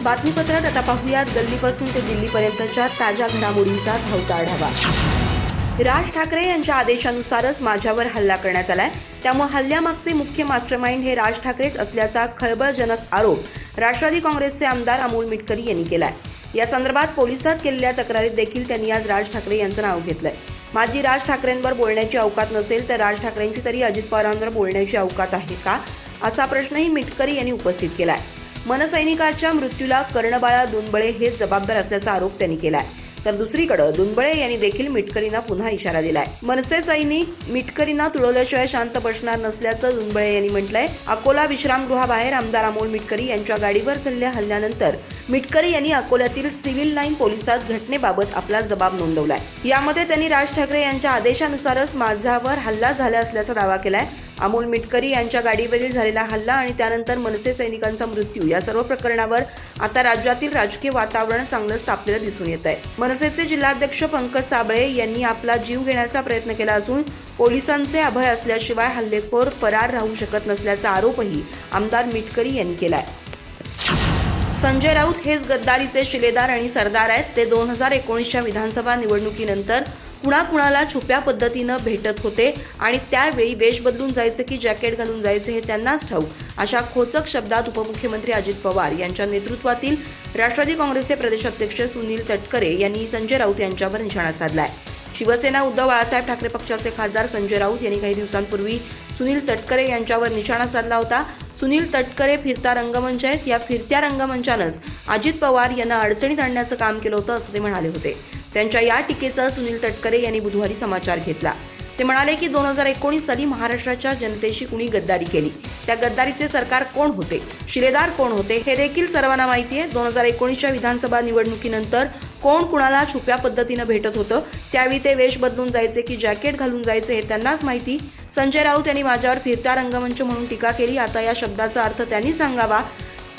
बातमीपत्रात आता पाहूयात गल्लीपासून ते दिल्लीपर्यंतच्या ताज्या घडामोडींचा धावता आढावा। राज ठाकरे यांच्या आदेशानुसारच माझ्यावर हल्ला करण्यात आलाय, त्यामुळे हल्ल्यामागचे मुख्य मास्टरमाइंड हे राज ठाकरेच असल्याचा खळबळजनक आरोप राष्ट्रवादी काँग्रेसचे आमदार अमोल मिटकरी यांनी केलाय। या संदर्भात पोलिसात केलेल्या तक्रारीत देखील त्यांनी आज राज ठाकरे यांचं नाव घेतलंय। माझी राज ठाकरेंवर बोलण्याची अवकात नसेल तर राज ठाकरेंची तरी अजित पवारांवर बोलण्याची अवकात आहे का, असा प्रश्नही मिटकरी यांनी उपस्थित केलाय। मनसैनिकाच्या मृत्यूला कर्णबाळा दुनबळे हेच जबाबदार असल्याचा आरोप त्यांनी केलाय। तर दुसरीकडे दुनबळे यांनी देखील मिटकरींना पुन्हा इशारा दिलाय। मनसे सैनिक मिटकरींना तुडवल्याशिवाय शांत बसणार नसल्याचं दुनबळे यांनी म्हटलंय। अकोला विश्रामगृहाबाहेर आमदार अमोल मिटकरी यांच्या गाडीवर झालेल्या हल्ल्यानंतर मिटकरी यांनी अकोल्यातील सिव्हिल लाईन पोलिसात घटनेबाबत आपला जबाब नोंदवलाय। यामध्ये त्यांनी राज ठाकरे यांच्या आदेशानुसारच माझ्यावर हल्ला झाला असल्याचा दावा केलाय। अमोल मिटकरी यांच्या गाडीवरील झालेला हल्ला आणि त्यानंतर मनसे सैनिकांचा मृत्यू या सर्व प्रकरणावर आता राज्यातील राजकीय वातावरण चांगलंच तापलेलं दिसून येत आहे। मनसेचे जिल्हाध्यक्ष पंकज साबळे यांनी आपला जीव घेण्याचा प्रयत्न केला असून पोलिसांचे अभय असल्याशिवाय हल्लेखोर फरार राहू शकत नसल्याचा आरोपही आमदार मिटकरी यांनी केलाय। संजय राऊत हेच गद्दारीचे शिलेदार आणि सरदार आहेत। ते 2019च्या विधानसभा निवडणुकीनंतर कुणाकुणाला छुप्या पद्धतीनं भेटत होते आणि त्यावेळी वेश बदलून जायचे की जॅकेट घालून जायचे हे त्यांनाच ठाऊक, अशा खोचक शब्दात उपमुख्यमंत्री अजित पवार यांच्या नेतृत्वातील राष्ट्रवादी काँग्रेसचे प्रदेशाध्यक्ष सुनील तटकरे यांनी संजय राऊत यांच्यावर निशाणा साधलाय। शिवसेना उद्धव बाळासाहेब ठाकरे पक्षाचे खासदार संजय राऊत यांनी काही दिवसांपूर्वी सुनील तटकरे यांच्यावर निशाणा साधला होता। सुनील तटकरे फिरता रंगमंच आहेत, या फिरत्या रंगमंचानंच अजित पवार यांना अडचणीत आणण्याचं काम केलं होतं असं ते म्हणाले होते। त्यांच्या या टीकेचा सुनील तटकरे यांनी बुधवारी समाचार घेतला। ते म्हणाले की 2019 साली महाराष्ट्राच्या जनतेशी कुणी गद्दारी केली, त्या गद्दारीचे सरकार कोण होते, शिलेदार कोण होते हे देखील सर्वांना माहिती आहे। 2019च्या विधानसभा निवडणुकीनंतर कोण कुणाला छुप्या पद्धतीनं भेटत होतं, त्यावेळी ते वेश बदलून जायचे की जॅकेट घालून जायचे हे त्यांनाच माहिती। संजय राऊत यांनी माझ्यावर फिरता रंगमंच म्हणून टीका केली, आता या शब्दाचा अर्थ त्यांनी सांगावा।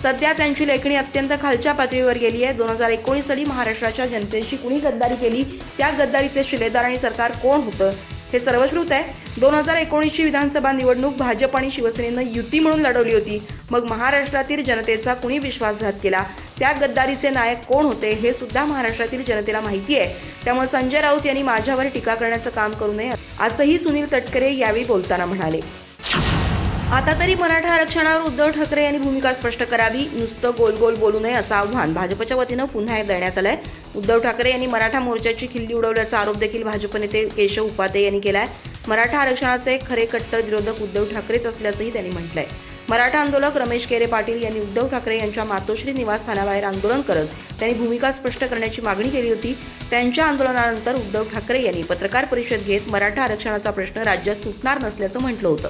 सध्या त्यांची लेखणी अत्यंत खालच्या पातळीवर गेली आहे। 2019 साली महाराष्ट्राच्या जनतेशी कुणी गद्दारी केली, त्या गद्दारीचे शिलेदार आणि सरकार कोण होतं हे सर्वश्रुत आहे। 2019ची विधानसभा निवडणूक भाजप आणि शिवसेनेनं युती म्हणून लढवली होती, मग महाराष्ट्रातील जनतेचा कुणी विश्वासघात केला, त्या गद्दारीचे नायक कोण होते हे सुद्धा महाराष्ट्रातील जनतेला माहिती आहे। त्यामुळे संजय राऊत यांनी माझ्यावर टीका करण्याचं काम करू नये असंही सुनील तटकरे यावेळी बोलताना म्हणाले। आता तरी मराठा आरक्षणावर उद्धव ठाकरे यांनी भूमिका स्पष्ट करावी, नुसतं गोल गोल बोलू नये असं आव्हान भाजपच्या वतीनं पुन्हा देण्यात आलंय। उद्धव ठाकरे यांनी मराठा मोर्चाची खिल्ली उडवल्याचा आरोप देखील भाजप नेते केशव उपाध्ये यांनी केलाय। मराठा आरक्षणाचे खरे कट्टर विरोधक उद्धव ठाकरेच असल्याचंही त्यांनी म्हटलंय। मराठा आंदोलक रमेश केरे पाटील यांनी उद्धव ठाकरे यांच्या मातोश्री निवासस्थानाबाहेर आंदोलन करत त्यांनी भूमिका स्पष्ट करण्याची मागणी केली होती। त्यांच्या आंदोलनानंतर उद्धव ठाकरे यांनी पत्रकार परिषद घेत मराठा आरक्षणाचा प्रश्न राज्यात सुटणार नसल्याचं म्हटलं होतं।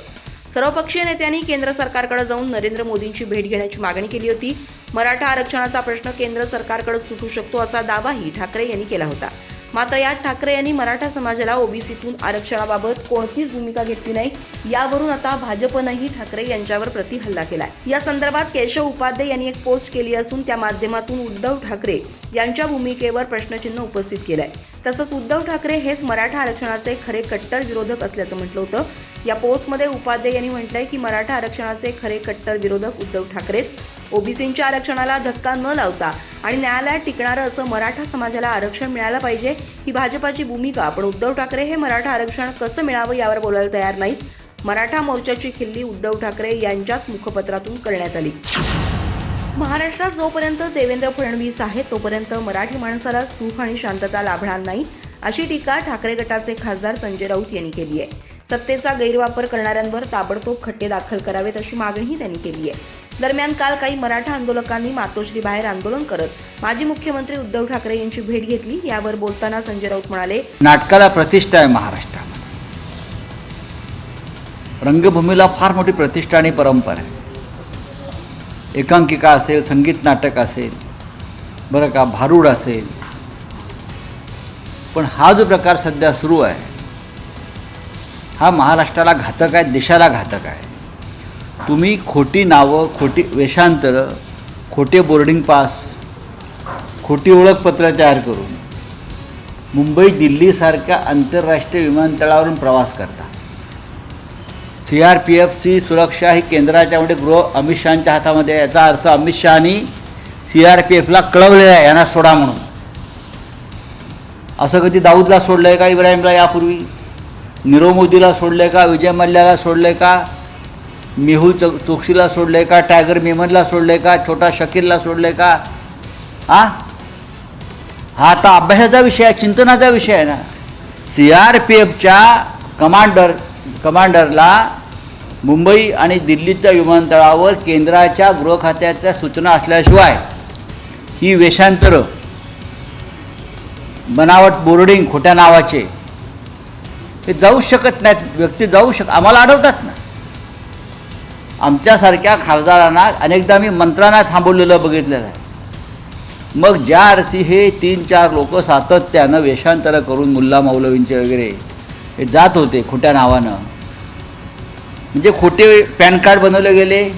सर्वपक्षीय नेत्यांनी केंद्र सरकारकडे जाऊन नरेंद्र मोदींची भेट घेण्याची मागणी केली होती। मराठा आरक्षणाचा प्रश्न केंद्र सरकारकडे सुटू शकतो असा दावाही ठाकरे यांनी केला होता। मात्र यात ठाकरे यांनी मराठा समाजाला ओबीसीतून आरक्षणाबाबत कोणतीच भूमिका घेतली नाही, यावरून आता भाजपनंही ठाकरे यांच्यावर प्रतिहल्ला केलाय। या संदर्भात केशव उपाध्ये यांनी एक पोस्ट केली असून त्या माध्यमातून उद्धव ठाकरे यांच्या भूमिकेवर प्रश्नचिन्ह उपस्थित केलंय। तसंच उद्धव ठाकरे हेच मराठा आरक्षणाचे खरे कट्टर विरोधक असल्याचं म्हटलं होतं। या पोस्टमध्ये उपाध्ये यांनी म्हटलंय की मराठा आरक्षणाचे खरे कट्टर विरोधक उद्धव ठाकरेच, ओबीसींच्या आरक्षणाला धक्का न लावता आणि न्यायालयात टिकणारं असं मराठा समाजाला आरक्षण मिळालं पाहिजे ही भाजपाची भूमिका, पण उद्धव ठाकरे हे मराठा आरक्षण कसं मिळावं यावर बोलायला तयार नाहीत। मराठा मोर्चाची खिल्ली उद्धव ठाकरे यांच्याच मुखपत्रातून करण्यात आली। महाराष्ट्रात जोपर्यंत देवेंद्र फडणवीस आहेत तोपर्यंत मराठी माणसाला सुख आणि शांतता लाभणार नाही, अशी टीका ठाकरे गटाचे खासदार संजय राऊत यांनी केली आहे। सत्तेचा गैरवापर करणाऱ्यांवर ताबडतोब खटले दाखल करावेत अशी मागणीही त्यांनी केली आहे। दरम्यान काल काही मराठा आंदोलकांनी मातोश्री बाहेर आंदोलन करत माजी मुख्यमंत्री उद्धव ठाकरे यांची भेट घेतली। यावर बोलताना संजय राऊत म्हणाले, नाटकाला प्रतिष्ठा आहे महाराष्ट्रामध्ये, रंगभूमीला फार मोठी प्रतिष्ठा आणि परंपरा आहे। एकांकिका असेल, संगीत नाटक असेल, बरं का, भारूड असेल, पण हा जो प्रकार सध्या सुरू आहे हा महाराष्ट्राला घातक आहे, देशाला घातक आहे। तुम्ही खोटी नावं, खोटी वेषांतरं, खोटे बोर्डिंग पास, खोटी ओळखपत्र तयार करून मुंबई दिल्लीसारख्या आंतरराष्ट्रीय विमानतळावरून प्रवास करता। CRPFची सुरक्षा ही केंद्राच्या गृह अमित शहांच्या हातामध्ये, याचा अर्थ अमित शहानी CRPFला कळवलेलं आहे यांना सोडा म्हणून. असं कधी दाऊदला सोडलं आहे का, इब्राहिमला यापूर्वी? नीरव मोदीला सोडलं आहे का, विजय मल्ल्याला सोडलं आहे का, मेहुल चोक्सीला सोडलं आहे का, टायगर मेमनला सोडलं आहे का, छोटा शकीलला सोडलं आहे का? हा आता अभ्यासाचा विषय आहे, चिंतनाचा विषय आहे ना. CRPFच्या कमांडरला मुंबई आणि दिल्लीच्या विमानतळावर केंद्राच्या गृह खात्याच्या सूचना असल्याशिवाय ही वेषांतरं, बनावट बोर्डिंग खोट्या नावाचे हे जाऊ शकत नाहीत. व्यक्ती जाऊ आम्हाला अडवतात ना. आमच्यासारख्या खासदारांना अनेकदा मी मंत्र्यांना थांबवलेलं बघितलेलं आहे. मग ज्या अर्थी हे 3-4 लोक सातत्यानं वेषांतरं करून मुल्ला मौलवींचे वगैरे हे जात होते खोट्या नावानं, म्हणजे खोटे पॅन कार्ड बनवले गेले,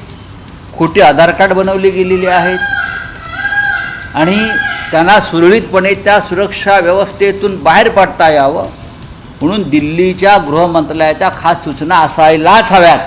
खोटे आधार कार्ड बनवले गेलेले आहेत आणि त्यांना सुरळीतपणे त्या सुरक्षा व्यवस्थेतून बाहेर पडता यावं म्हणून दिल्लीच्या गृह मंत्रालयाच्या खास सूचना असायलाच हव्यात.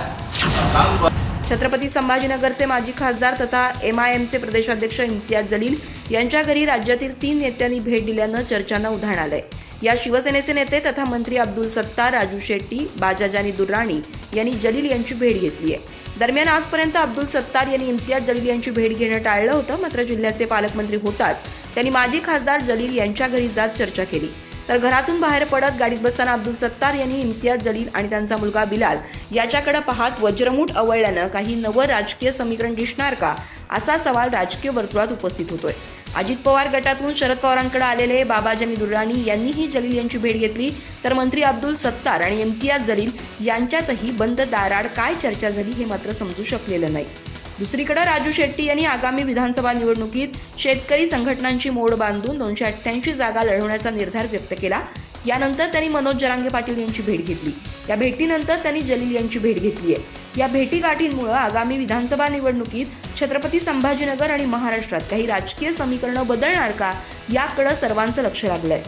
छत्रपती संभाजीनगरचे माजी खासदार तथा MIMचे प्रदेशाध्यक्ष इम्तियाज जलील यांच्या घरी राज्यातील 3 नेत्यांनी भेट दिल्यानं चर्चांना उधाण आलंय. या शिवसेनेचे नेते तथा मंत्री अब्दुल सत्तार, राजू शेट्टी, बाजाजानी दुर्राणी यांनी जलील यांची भेट घेतली आहे. दरम्यान आजपर्यंत अब्दुल सत्तार यांनी इम्तियाज जलील यांची भेट घेणं टाळलं होतं. मात्र जिल्ह्याचे पालकमंत्री होताच त्यांनी माजी खासदार जलील यांच्या घरी जात चर्चा केली. तर घरातून बाहेर पडत गाडीत बसताना अब्दुल सत्तार यांनी इम्तियाज जलील आणि त्यांचा मुलगा बिलाल याच्याकडे पाहत वज्रमूठ आवळल्यानं काही नवं राजकीय समीकरण दिसणार का, असा सवाल राजकीय वर्तुळात उपस्थित होतोय. अजित पवार गटातून शरद पवारांकडे आलेले बाबाजानी दुर्राणी यांनीही जलील यांची भेट घेतली. तर मंत्री अब्दुल सत्तार आणि इम्तियाज जलील यांच्यातही बंद दाराआड काय चर्चा झाली हे मात्र समजू शकलेलं नाही. दुसरीकडे राजू शेट्टी यांनी आगामी विधानसभा निवडणुकीत शेतकरी संघटनांची मोड बांधून 288 जागा लढवण्याचा निर्धार व्यक्त केला. यानंतर त्यांनी मनोज जरांगे पाटील यांची भेट घेतली. या भेटीनंतर त्यांनी जलील यांची भेट घेतली आहे. या भेटीगाठींमुळे आगामी विधानसभा निवडणुकीत छत्रपती संभाजीनगर आणि महाराष्ट्रात काही राजकीय समीकरणं बदलणार का, याकडे सर्वांचं लक्ष लागलंय.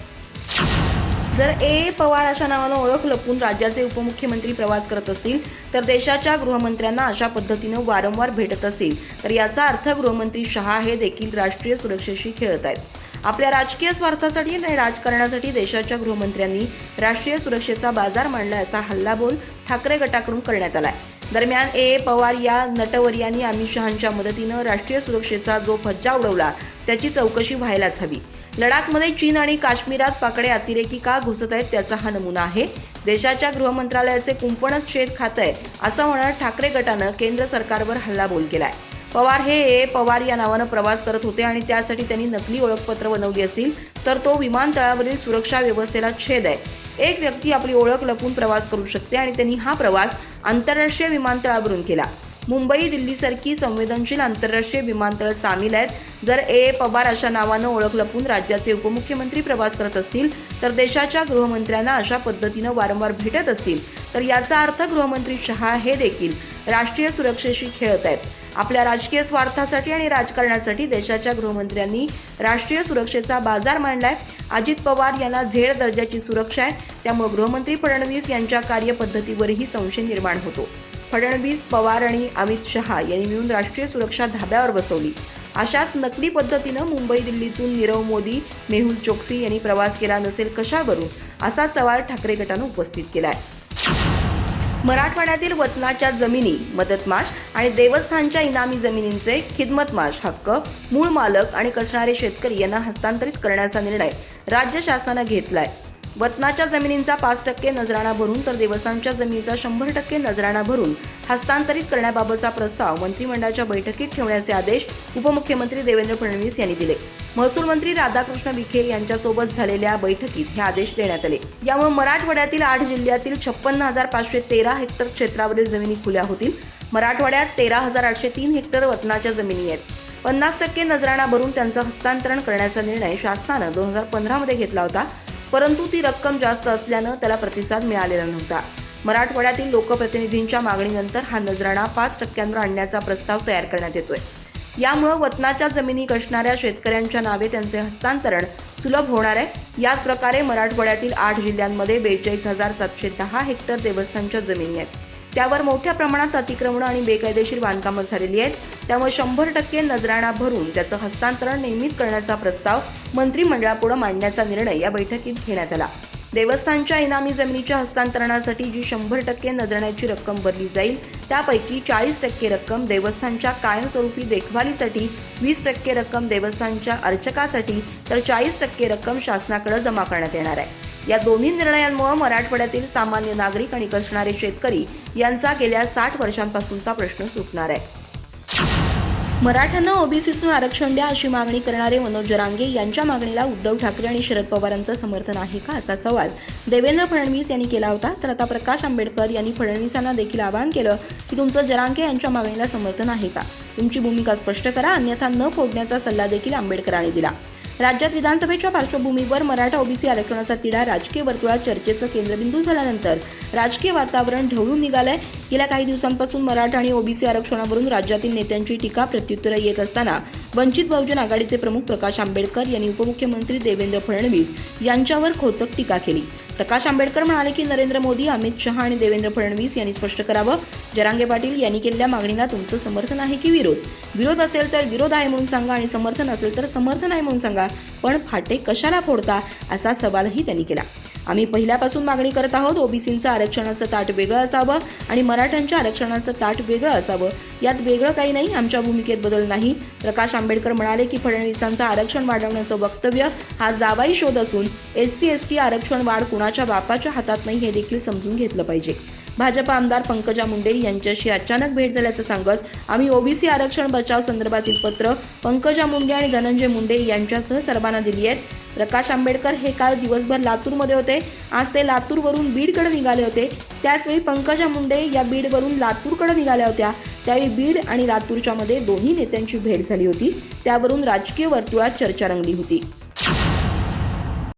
जर पवार अशा नावानं ओळख लपवून राज्याचे उपमुख्यमंत्री प्रवास करत असतील, तर देशाच्या गृहमंत्र्यांना अशा पद्धतीनं वारंवार भेटत असतील, तर याचा अर्थ गृहमंत्री शहा हे देखील राष्ट्रीय सुरक्षेशी खेळत आहेत. आपल्या राजकीय स्वार्थासाठी आणि राजकारणासाठी देशाच्या गृहमंत्र्यांनी राष्ट्रीय सुरक्षेचा बाजार मांडलाय, असा हल्लाबोल ठाकरे गटाकडून करण्यात आलाय. दरम्यान पवार या नटवर्यांनी अमित शहांच्या मदतीनं राष्ट्रीय सुरक्षेचा जो फज्जा उडवला त्याची चौकशी व्हायलाच हवी. लडाखमध्ये चीन आणि काश्मीरात पाकडे अतिरेकी का घुसत आहेत त्याचा हा नमुना आहे. देशाच्या गृहमंत्रालयाचे कुंपणच शेत खातंय असं म्हणत ठाकरे गटानं केंद्र सरकारवर हल्लाबोल केलाय. पवार हे पवार या नावानं प्रवास करत होते आणि त्यासाठी त्यांनी नकली ओळखपत्र बनवली असतील, तर तो विमानतळावरील सुरक्षा व्यवस्थेला छेद आहे. एक व्यक्ती आपली ओळख लपवून प्रवास करू शकते आणि त्यांनी हा प्रवास आंतरराष्ट्रीय विमानतळावरून केला. मुंबई दिल्लीसारखी संवेदनशील आंतरराष्ट्रीय विमानतळ सामील आहेत. जर पवार अशा नावानं ओळख लपवून राज्याचे उपमुख्यमंत्री प्रवास करत असतील, तर देशाच्या गृहमंत्र्यांना अशा पद्धतीनं वारंवार भेटत असतील, तर याचा अर्थ गृहमंत्री शहा हे देखील राष्ट्रीय सुरक्षेशी खेळत आहेत. आपल्या राजकीय स्वार्थासाठी आणि राजकारणासाठी देशाच्या गृहमंत्र्यांनी राष्ट्रीय सुरक्षेचा बाजार मांडलाय. अजित पवार यांना झेड दर्जाची सुरक्षा आहे, त्यामुळे गृहमंत्री फडणवीस यांच्या कार्यपद्धतीवरही संशय निर्माण होतो. फडणवीस, पवार आणि अमित शहा यांनी मिळून राष्ट्रीय सुरक्षा धाब्यावर बसवली. अशाच नकली पद्धतीनं मुंबई दिल्लीतून नीरव मोदी, मेहुल चोक्सी यांनी प्रवास केला नसेल कशावरून, असा सवाल ठाकरे गटानं उपस्थित केलाय. मराठवाड्यातील वतनाच्या जमिनी, मदतमाश आणि देवस्थानच्या इनामी जमिनींचे खिदमतमाश हक्क मूळ मालक आणि कसणारे शेतकरी यांना हस्तांतरित करण्याचा निर्णय राज्य शासनानं घेतलाय. वतनाच्या जमिनींचा 5% नजराणा भरून तर देवस्थानच्या जमिनीचा 100% नजराणा भरून हस्तांतरित करण्याबाबतचा प्रस्ताव मंत्रिमंडळाच्या बैठकीत ठेवण्याचे आदेश उपमुख्यमंत्री देवेंद्र फडणवीस यांनी दिले. महसूल मंत्री राधाकृष्ण विखे यांच्यासोबत झालेल्या बैठकीत हे आदेश देण्यात आले. यामुळे मराठवाड्यातील 8 जिल्ह्यातील 56,513 हेक्टर क्षेत्रावरील जमिनी खुल्या होतील. मराठवाड्यात 13,803 हेक्टर वतनाच्या जमिनी आहेत. 50% नजराणा भरून त्यांचं हस्तांतरण करण्याचा निर्णय शासनानं 2015 मध्ये घेतला होता, परंतु ती रक्कम जास्त असल्यानं त्याला प्रतिसाद मिळालेला नव्हता. मराठवाड्यातील लोकप्रतिनिधींच्या मागणीनंतर हा नजराणा 5% आणण्याचा प्रस्ताव तयार करण्यात येतोय. यामुळे वतनाच्या जमिनी कसणाऱ्या शेतकऱ्यांच्या नावे त्यांचे हस्तांतरण सुलभ होणार आहे. याच प्रकारे मराठवाड्यातील 8 जिल्ह्यांमध्ये 42,710 हेक्टर देवस्थानच्या जमिनी आहेत. त्यावर मोठ्या प्रमाणात अतिक्रमणं आणि बेकायदेशीर बांधकामं झालेली आहेत. त्यामुळे 100% नजराणा भरून त्याचं हस्तांतरण नियमित करण्याचा प्रस्ताव मंत्रिमंडळापुढे मांडण्याचा निर्णय या बैठकीत घेण्यात आला. देवस्थानच्या इनामी जमिनीच्या हस्तांतरणासाठी जी 100% नजराण्याची रक्कम भरली जाईल त्यापैकी 40% रक्कम देवस्थानच्या कायमस्वरूपी देखभालीसाठी, 20% रक्कम देवस्थानच्या अर्चकासाठी तर 40% रक्कम शासनाकडे जमा करण्यात येणार आहे. या दोन्ही निर्णयांमुळे मराठवाड्यातील सामान्य नागरिक आणि कष्टणारे शेतकरी यांचा गेल्या 60 वर्षांपासूनचा प्रश्न सुटणार आहे. मराठ्यांना ओबीसीतून आरक्षण द्या अशी मागणी करणारे मनोज जरांगे यांच्या मागणीला उद्धव ठाकरे आणि शरद पवारांचं समर्थन आहे का असा सवाल देवेंद्र फडणवीस यांनी केला होता. तर आता प्रकाश आंबेडकर यांनी फडणवीसांना देखील आवाहन केलं की तुमचं जरांगे यांच्या मागणीला समर्थन आहे का, तुमची भूमिका स्पष्ट करा, अन्यथा न फोडण्याचा सल्ला देखील आंबेडकरांनी दिला. राज्यात विधानसभेच्या पार्श्वभूमीवर मराठा ओबीसी आरक्षणाचा तिढा राजकीय वर्तुळात चर्चेचं केंद्रबिंदू झाल्यानंतर राजकीय वातावरण ढवळून निघालंय. गेल्या काही दिवसांपासून मराठा आणि ओबीसी आरक्षणावरून राज्यातील नेत्यांची टीका प्रत्युत्तरं येत असताना वंचित बहुजन आघाडीचे प्रमुख प्रकाश आंबेडकर यांनी उपमुख्यमंत्री देवेंद्र फडणवीस यांच्यावर खोचक टीका केली. प्रकाश आंबेडकर म्हणाले की नरेंद्र मोदी, अमित शहा आणि देवेंद्र फडणवीस यांनी स्पष्ट करावं, जरांगे पाटील यांनी केलेल्या मागणीला तुमचं समर्थन आहे की विरोध? विरोध असेल तर विरोध आहे म्हणून सांगा आणि समर्थन असेल तर समर्थन आहे म्हणून सांगा, पण फाटे कशाला फोडता असा सवालही त्यांनी केला. आम्ही पहिल्यापासून मागणी करत आहोत, ओबीसींचं आरक्षणाचं ताट वेगळं असावं आणि मराठ्यांच्या आरक्षणाचं ताट वेगळं असावं, यात वेगळं काही नाही, आमच्या भूमिकेत बदल नाही. प्रकाश आंबेडकर म्हणाले की फडणवीसांचं आरक्षण वाढवण्याचं वक्तव्य हा जावाई शोध असून SC/ST आरक्षण वाढ कुणाच्या बापाच्या हातात नाही हे देखील समजून घेतलं पाहिजे. भाजप आमदार पंकजा मुंडे यांच्याशी अचानक भेट झाल्याचं सांगत आम्ही ओबीसी आरक्षण बचाव संदर्भातील पत्र पंकजा मुंडे आणि धनंजय मुंडे यांच्यासह सर्वांना दिली आहेत. प्रकाश आंबेडकर हे काल दिवसभर लातूरमध्ये होते. आज ते लातूरवरून बीडकडे निघाले होते. त्याचवेळी पंकजा मुंडे या बीडवरून लातूरकडे निघाल्या होत्या. त्यावेळी बीड आणि लातूरच्या मध्ये दोन्ही नेत्यांची भेट झाली होती. त्यावरून राजकीय वर्तुळात चर्चा रंगली होती.